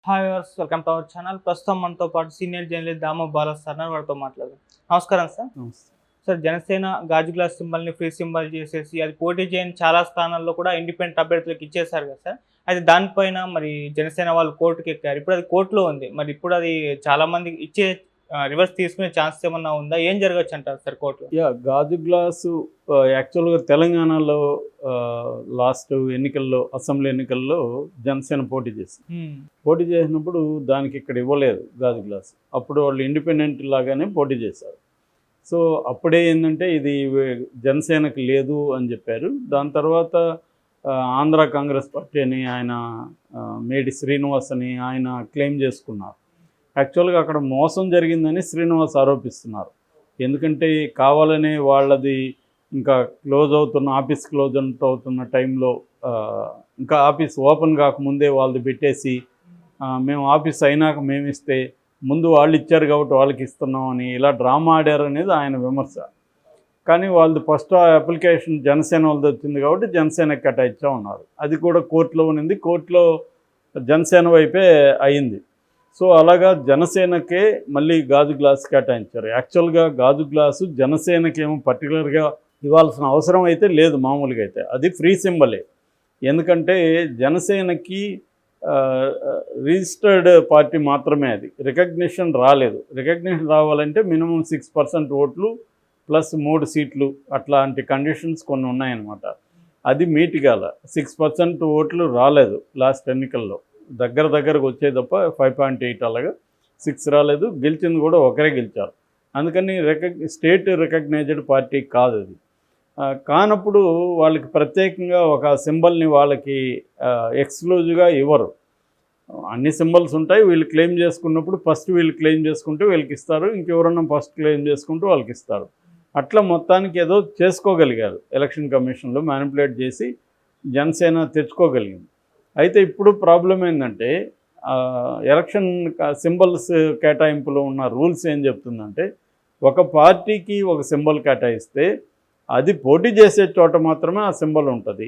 Hi viewers, welcome to our channel. ప్రస్తుతం మనతో పాటు senior journalist Damoh Bala sir వారితో మాట్లాడదాం. నమస్కారం సార్. నమస్తే. సార్, జనసేన గాజు గ్లాస్ సింబల్ని ఫ్రీ సింబల్ చేసేసి అది పోటీ చేయని చాలా స్థానాల్లో కూడా ఇండిపెండెంట్ అభ్యర్థులకు ఇచ్చేశారు కదా సార్. అయితే దానిపైన మరి జనసేన వాళ్ళు కోర్టుకి ఎక్కారు. ఇప్పుడు అది కోర్టులో ఉంది. మరి ఇప్పుడు అది చాలా మంది ఇచ్చే రివర్స్ తీసుకునే ఛాన్స్ ఏమన్నా ఉందా? ఏం జరగచ్చు అంటారు సార్ కోర్టులో? గాజు గ్లాసు యాక్చువల్గా తెలంగాణలో లాస్ట్ ఎన్నికల్లో, అసెంబ్లీ ఎన్నికల్లో జనసేన పోటీ చేసింది. పోటీ చేసినప్పుడు దానికి ఇక్కడ ఇవ్వలేదు గాజు గ్లాసు. అప్పుడు వాళ్ళు ఇండిపెండెంట్ లాగానే పోటీ చేశారు. సో అప్పుడే ఏంటంటే ఇది జనసేనకి లేదు అని చెప్పారు. దాని తర్వాత ఆంధ్ర కాంగ్రెస్ పార్టీ అని ఆయన మేడి శ్రీనివాస్ అని ఆయన క్లెయిమ్ చేసుకున్నారు. యాక్చువల్గా అక్కడ మోసం జరిగిందని శ్రీనివాస్ ఆరోపిస్తున్నారు. ఎందుకంటే కావాలనే వాళ్ళది ఇంకా ఆఫీస్ క్లోజ్ అవుతున్న టైంలో ఇంకా ఆఫీస్ ఓపెన్ కాకముందే వాళ్ళది పెట్టేసి మేము ఆఫీస్ అయినాక మేము ఇస్తే ముందు వాళ్ళు ఇచ్చారు కాబట్టి వాళ్ళకి ఇస్తున్నాం అని ఇలా డ్రామా ఆడారు అనేది ఆయన విమర్శ. కానీ వాళ్ళది ఫస్ట్ అప్లికేషన్ జనసేన వాళ్ళది వచ్చింది కాబట్టి జనసేనకి కేటాయించా ఉన్నారు. అది కూడా కోర్టులో ఉన్నింది. కోర్టులో జనసేన వైపే అయింది. సో అలాగా జనసేనకే మళ్ళీ గాజు గ్లాసు కేటాయించారు. యాక్చువల్గా గాజు గ్లాసు జనసేనకేమో పర్టికులర్గా ఇవ్వాల్సిన అవసరం అయితే లేదు. మామూలుగా అయితే అది ఫ్రీ సింబలే. ఎందుకంటే జనసేనకి రిజిస్టర్డ్ పార్టీ మాత్రమే, అది రికగ్నిషన్ రాలేదు. రికగ్నిషన్ రావాలంటే మినిమం 6% ఓట్లు ప్లస్ 3 సీట్లు అట్లాంటి కండిషన్స్ కొన్ని ఉన్నాయన్నమాట. అది మీట్ కాల. 6% ఓట్లు రాలేదు లాస్ట్ ఎన్నికల్లో. దగ్గరకు వచ్చే తప్ప 5.8 అలాగా 6 రాలేదు. గెలిచింది కూడా ఒకరే గెలిచారు. అందుకని స్టేట్ రికగ్నైజ్డ్ పార్టీ కాదు అది. కానప్పుడు వాళ్ళకి ప్రత్యేకంగా ఒక సింబల్ని వాళ్ళకి ఎక్స్క్లూజివ్గా ఇవ్వరు. అన్ని సింబల్స్ ఉంటాయి. వీళ్ళు క్లెయిమ్ చేసుకున్నప్పుడు ఫస్ట్ వీళ్ళు క్లెయిమ్ చేసుకుంటే వీళ్ళకి ఇస్తారు, ఇంకెవరన్నా ఫస్ట్ క్లెయిమ్ చేసుకుంటూ వాళ్ళకి ఇస్తారు. అట్లా మొత్తానికి ఏదో చేసుకోగలిగారు. ఎలక్షన్ కమిషన్లో మ్యానిపులేట్ చేసి జనసేన తెచ్చుకోగలిగింది. అయితే ఇప్పుడు ప్రాబ్లం ఏంటంటే ఎలక్షన్ సింబల్స్ కేటాయింపులో ఉన్న రూల్స్ ఏం చెప్తుందంటే, ఒక పార్టీకి ఒక సింబల్ కేటాయిస్తే అది పోటీ చేసే చోట మాత్రమే ఆ సింబల్ ఉంటుంది,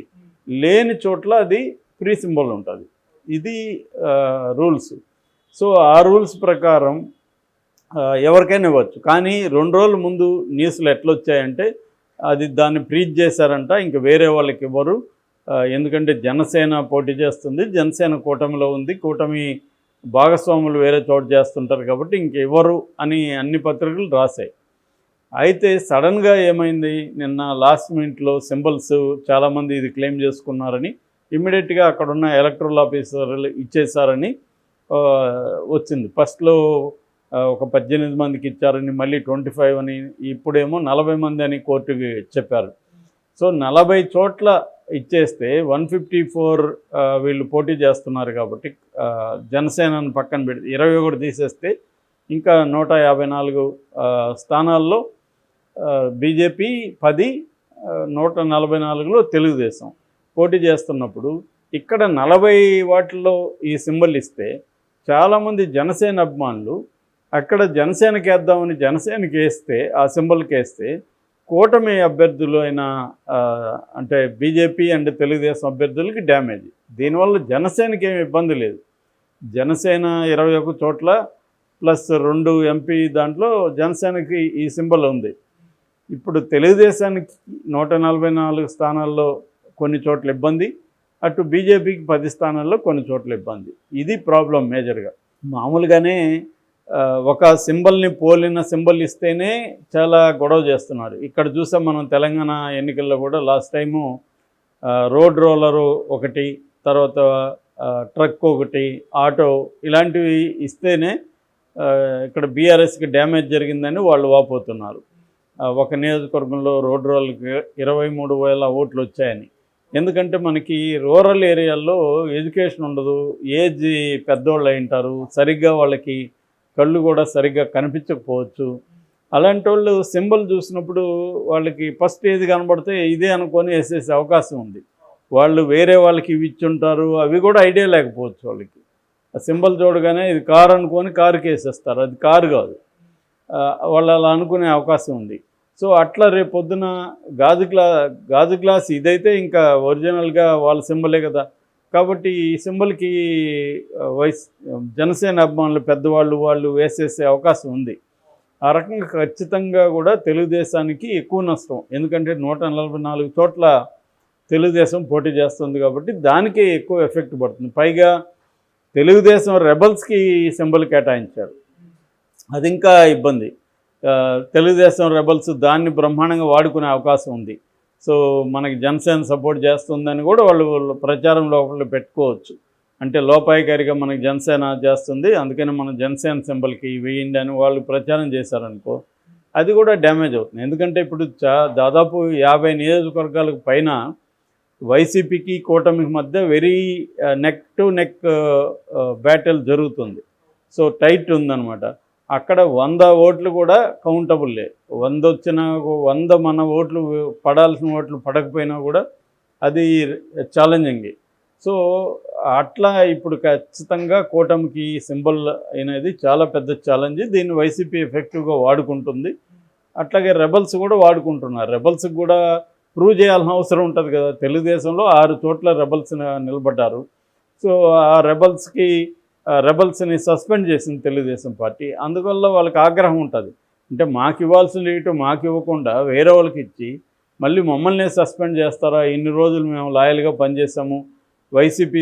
లేని చోట్ల అది ఫ్రీ సింబల్ ఉంటుంది. ఇది రూల్స్. సో ఆ రూల్స్ ప్రకారం ఎవరికైనా ఇవ్వచ్చు. కానీ 2 రోజుల ముందు న్యూస్లు ఎట్లొచ్చాయంటే అది దాన్ని ఫ్రీజ్ చేశారంట, ఇంక వేరే వాళ్ళకి ఇవ్వరు. ఎందుకంటే జనసేన పోటీ చేస్తుంది, జనసేన కూటమిలో ఉంది, కూటమి భాగస్వాములు వేరే చోట చేస్తుంటారు కాబట్టి ఇంక ఇవ్వరు అని అన్ని పత్రికలు రాశాయి. అయితే సడన్గా ఏమైంది, నిన్న లాస్ట్ మినిట్లో సింబల్స్ చాలామంది ఇది క్లెయిమ్ చేసుకున్నారని ఇమ్మీడియట్గా అక్కడున్న ఎలక్టరల్ ఆఫీసర్లు ఇచ్చేశారని వచ్చింది. ఫస్ట్లో ఒక 18 మందికి ఇచ్చారని, మళ్ళీ 25 అని, ఇప్పుడేమో 40 మంది అని కోర్టుకి చెప్పారు. సో 40 చోట్ల ఇచ్చేస్తే 154 వీళ్ళు పోటీ చేస్తున్నారు కాబట్టి జనసేనను పక్కన పెడితే 21 తీసేస్తే ఇంకా 154 స్థానాల్లో బీజేపీ 10, 144లో తెలుగుదేశం పోటీ చేస్తున్నప్పుడు ఇక్కడ 40 వాటిల్లో ఈ సింబల్ ఇస్తే చాలామంది జనసేన అభిమానులు అక్కడ జనసేనకి వేద్దామని జనసేనకి వేస్తే, ఆ సింబల్కి వేస్తే కూటమి అభ్యర్థులు అయిన అంటే బీజేపీ అండ్ తెలుగుదేశం అభ్యర్థులకి డ్యామేజ్. దీనివల్ల జనసేనకి ఏమి ఇబ్బంది లేదు. జనసేన 21 చోట్ల ప్లస్ 2 ఎంపీ దాంట్లో జనసేనకి ఈ సింబల్ ఉంది. ఇప్పుడు తెలుగుదేశానికి 144 స్థానాల్లో కొన్ని చోట్ల ఇబ్బంది, అటు బీజేపీకి 10 స్థానాల్లో కొన్ని చోట్ల ఇబ్బంది. ఇది ప్రాబ్లం మేజర్గా. మామూలుగానే ఒక సింబల్ని పోలిన సింబల్ ఇస్తేనే చాలా గొడవ చేస్తున్నారు. ఇక్కడ చూసాం మనం తెలంగాణ ఎన్నికల్లో కూడా లాస్ట్ టైము రోడ్ రోలరు ఒకటి, తర్వాత ట్రక్ ఒకటి, ఆటో ఇలాంటివి ఇస్తేనే ఇక్కడ బీఆర్ఎస్కి డ్యామేజ్ జరిగిందని వాళ్ళు వాపోతున్నారు. ఒక నియోజకవర్గంలో రోడ్ రోలర్కి 23,000 ఓట్లు వచ్చాయని. ఎందుకంటే మనకి రూరల్ ఏరియాల్లో ఎడ్యుకేషన్ ఉండదు, ఏజ్ పెద్దోళ్ళు అయి ఉంటారు, సరిగ్గా వాళ్ళకి కళ్ళు కూడా సరిగ్గా కనిపించకపోవచ్చు. అలాంటి వాళ్ళు సింబల్ చూసినప్పుడు వాళ్ళకి ఫస్ట్ ఏది కనబడితే ఇదే అనుకొని వేసేసే అవకాశం ఉంది. వాళ్ళు వేరే వాళ్ళకి ఇవి ఇచ్చుంటారు, అవి కూడా ఐడియా లేకపోవచ్చు వాళ్ళకి. ఆ సింబల్ చూడగానే ఇది కారు అనుకొని కారుకి వేసేస్తారు, అది కారు కాదు. వాళ్ళు అలా అనుకునే అవకాశం ఉంది. సో అట్లా రేపు పొద్దున గాజు గ్లాస్ ఇదైతే ఇంకా ఒరిజినల్గా వాళ్ళ సింబలే కదా. కాబట్టి ఈ సింబల్కి జనసేన అభిమానులు పెద్దవాళ్ళు వాళ్ళు వేసేసే అవకాశం ఉంది. ఆ రకంగా ఖచ్చితంగా కూడా తెలుగుదేశానికి ఎక్కువ నష్టం. ఎందుకంటే 144 చోట్ల తెలుగుదేశం పోటీ చేస్తుంది కాబట్టి దానికే ఎక్కువ ఎఫెక్ట్ పడుతుంది. పైగా తెలుగుదేశం రెబల్స్కి సింబల్ కేటాయించారు, అది ఇంకా ఇబ్బంది. తెలుగుదేశం రెబల్స్ దాన్ని బ్రహ్మాండంగా వాడుకునే అవకాశం ఉంది. సో మనకి జనసేన సపోర్ట్ చేస్తుందని కూడా వాళ్ళు ప్రచారంలో ఒకళ్ళు పెట్టుకోవచ్చు. అంటే లోపాయికారిగా మనకి జనసేన చేస్తుంది, అందుకని మనం జనసేన సింబల్కి వేయండి అని వాళ్ళు ప్రచారం చేశారనుకో, అది కూడా డ్యామేజ్ అవుతుంది. ఎందుకంటే ఇప్పుడు దాదాపు 50 నియోజకవర్గాలకు పైన వైసీపీకి కూటమికి మధ్య very neck to neck battle జరుగుతుంది. సో టైట్ ఉందన్నమాట. అక్కడ 100 ఓట్లు కూడా కౌంటబుల్లే. 100 వచ్చినా 100 మన ఓట్లు పడాల్సిన ఓట్లు పడకపోయినా కూడా అది ఛాలెంజింగ్. సో అట్లా ఇప్పుడు ఖచ్చితంగా కూటమికి సింబల్ అనేది చాలా పెద్ద ఛాలెంజ్. దీన్ని వైసీపీ ఎఫెక్టివ్గా వాడుకుంటుంది. అట్లాగే రెబల్స్ కూడా వాడుకుంటున్నారు. రెబల్స్కి కూడా ప్రూవ్ చేయాల్సిన అవసరం ఉంటుంది కదా. తెలుగుదేశంలో 6 చోట్ల రెబల్స్ నిలబడ్డారు. సో ఆ రెబల్స్ని సస్పెండ్ చేసింది తెలుగుదేశం పార్టీ. అందువల్ల వాళ్ళకి ఆగ్రహం ఉంటుంది. అంటే మాకు ఇవ్వాల్సిన ఇటు మాకు ఇవ్వకుండా వేరే వాళ్ళకి ఇచ్చి మళ్ళీ మమ్మల్ని సస్పెండ్ చేస్తారా, ఇన్ని రోజులు మేము లాయల్గా పనిచేసాము, వైసీపీ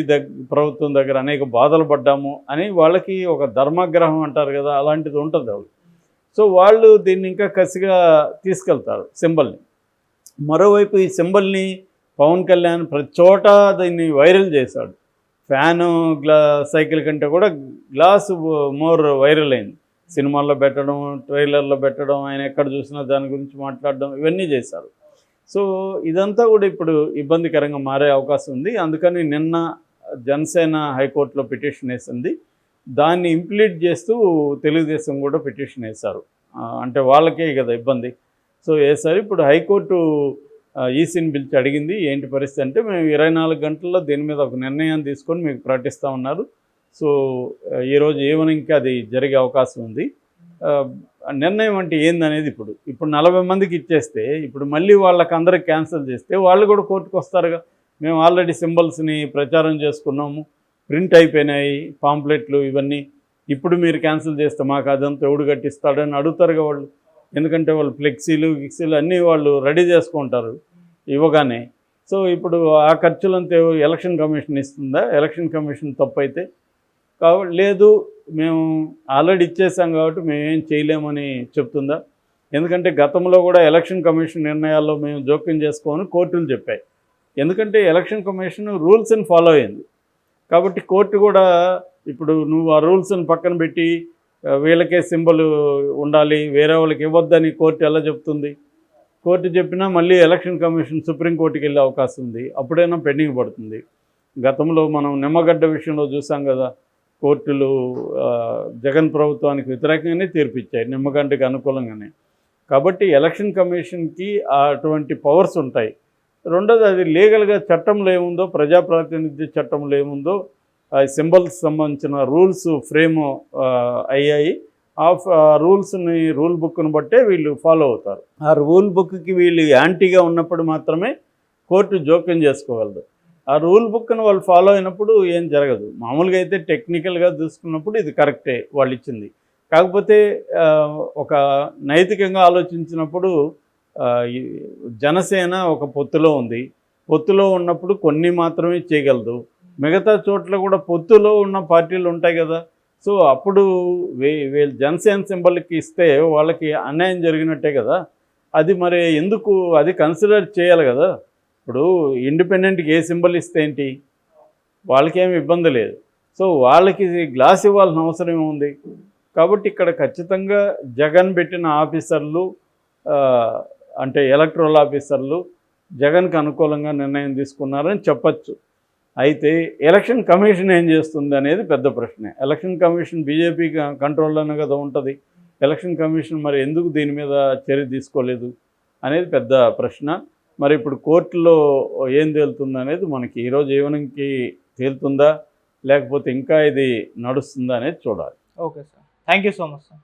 ప్రభుత్వం దగ్గర అనేక బాధలు పడ్డాము అని వాళ్ళకి ఒక ధర్మాగ్రహం అంటారు కదా, అలాంటిది ఉంటుంది వాళ్ళు. సో వాళ్ళు దీన్ని ఇంకా కసిగా తీసుకెళ్తారు సింబల్ని. మరోవైపు ఈ సింబల్ని పవన్ కళ్యాణ్ ప్రతి చోట దీన్ని వైరల్ చేశాడు. ఫ్యాను సైకిల్ కంటే కూడా గ్లాస్ మోర్ వైరల్ అయింది. సినిమాల్లో పెట్టడం, ట్రైలర్లో పెట్టడం, ఆయన ఎక్కడ చూసినా దాని గురించి మాట్లాడడం, ఇవన్నీ చేశారు. సో ఇదంతా కూడా ఇప్పుడు ఇబ్బందికరంగా మారే అవకాశం ఉంది. అందుకని నిన్న జనసేన హైకోర్టులో పిటిషన్ వేసింది. దాన్ని ఇంప్లీట్ చేస్తూ తెలుగుదేశం కూడా పిటిషన్ వేశారు. అంటే వాళ్ళకే కదా ఇబ్బంది. సో వేసారు. ఇప్పుడు హైకోర్టు ఈసీని పిలిచి అడిగింది ఏంటి పరిస్థితి అంటే, మేము 24 గంటల్లో దీని మీద ఒక నిర్ణయాన్ని తీసుకొని మీకు ప్రకటిస్తూ ఉన్నారు. సో ఈరోజు ఈవినింగ్కి అది జరిగే అవకాశం ఉంది. నిర్ణయం అంటే ఏందనేది ఇప్పుడు 40 మందికి ఇచ్చేస్తే ఇప్పుడు మళ్ళీ వాళ్ళకి అందరికి క్యాన్సిల్ చేస్తే వాళ్ళు కూడా కోర్టుకు వస్తారుగా. మేము ఆల్రెడీ సింబల్స్ని ప్రచారం చేసుకున్నాము, ప్రింట్ అయిపోయినాయి పాంప్లెట్లు ఇవన్నీ, ఇప్పుడు మీరు క్యాన్సిల్ చేస్తే మాకు అదంతా ఎవడు కట్టిస్తాడని అడుగుతారుగా వాళ్ళు. ఎందుకంటే వాళ్ళు ఫ్లెక్సీలు గిక్సీలు అన్నీ వాళ్ళు రెడీ చేసుకుంటారు ఇవ్వగానే. సో ఇప్పుడు ఆ ఖర్చులంతా ఎలక్షన్ కమిషన్ ఇస్తుందా? ఎలక్షన్ కమిషన్ తప్పు అయితే లేదు, మేము ఆల్రెడీ ఇచ్చేసాం కాబట్టి మేమేం చేయలేమని చెప్తుందా? ఎందుకంటే గతంలో కూడా ఎలక్షన్ కమిషన్ నిర్ణయాల్లో మేము జోక్యం చేసుకోమని కోర్టులు చెప్పాయి. ఎందుకంటే ఎలక్షన్ కమిషన్ రూల్స్ని ఫాలో అయింది కాబట్టి కోర్టు కూడా ఇప్పుడు నువ్వు ఆ రూల్స్ని పక్కన పెట్టి వీళ్ళకే సింబల్ ఉండాలి వేరే వాళ్ళకి ఇవ్వద్దని కోర్టు ఎలా చెప్తుంది? కోర్టు చెప్పినా మళ్ళీ ఎలక్షన్ కమిషన్ సుప్రీంకోర్టుకి వెళ్ళే అవకాశం ఉంది, అప్పుడైనా పెండింగ్ పడుతుంది. గతంలో మనం నిమ్మగడ్డ విషయంలో చూసాం కదా, కోర్టులు జగన్ ప్రభుత్వానికి వ్యతిరేకంగానే తీర్పిచ్చాయి, నిమ్మగడ్డకి అనుకూలంగానే. కాబట్టి ఎలక్షన్ కమిషన్కి అటువంటి పవర్స్ ఉంటాయి. రెండోది అది లీగల్గా చట్టంలో ఏముందో, ప్రజాప్రాతినిధ్య చట్టంలో ఏముందో సింబల్స్ సంబంధించిన రూల్స్ ఫ్రేమ్ అయ్యాయి. ఆ రూల్స్ని రూల్ బుక్ను బట్టే వీళ్ళు ఫాలో అవుతారు. ఆ రూల్ బుక్కి వీళ్ళు యాంటీగా ఉన్నప్పుడు మాత్రమే కోర్టు జోక్యం చేసుకోగలదు. ఆ రూల్ బుక్ను వాళ్ళు ఫాలో అయినప్పుడు ఏం జరగదు. మామూలుగా అయితే టెక్నికల్గా చూసుకున్నప్పుడు ఇది కరెక్టే వాళ్ళు ఇచ్చింది. కాకపోతే ఒక నైతికంగా ఆలోచించినప్పుడు జనసేన ఒక పొత్తులో ఉంది. పొత్తులో ఉన్నప్పుడు కొన్ని మాత్రమే చేయగలదు. మిగతా చోట్ల కూడా పొత్తులో ఉన్న పార్టీలు ఉంటాయి కదా. సో అప్పుడు వీళ్ళు జనసేన సింబల్కి ఇస్తే వాళ్ళకి అన్యాయం జరిగినట్టే కదా. అది మరి ఎందుకు అది కన్సిడర్ చేయాలి కదా. ఇప్పుడు ఇండిపెండెంట్కి ఏ సింబల్ ఇస్తే ఏంటి, వాళ్ళకేమి ఇబ్బంది లేదు. సో వాళ్ళకి గ్లాస్ ఇవ్వాల్సిన అవసరం ఏముంది? కాబట్టి ఇక్కడ ఖచ్చితంగా జగన్ పెట్టిన ఆఫీసర్లు అంటే ఎలక్టరల్ ఆఫీసర్లు జగన్కి అనుకూలంగా నిర్ణయం తీసుకున్నారని చెప్పచ్చు. అయితే ఎలక్షన్ కమిషన్ ఏం చేస్తుంది అనేది పెద్ద ప్రశ్నే. ఎలక్షన్ కమిషన్ బీజేపీ కంట్రోల్లోనే కదా ఉంటుంది. ఎలక్షన్ కమిషన్ మరి ఎందుకు దీని మీద చర్య తీసుకోలేదు అనేది పెద్ద ప్రశ్న. మరి ఇప్పుడు కోర్టులో ఏం తేలుతుంది అనేది మనకి ఈరోజు ఈవినింగ్కి తేలుతుందా లేకపోతే ఇంకా ఇది నడుస్తుందా అనేది చూడాలి. Okay sir, thank you so much sir.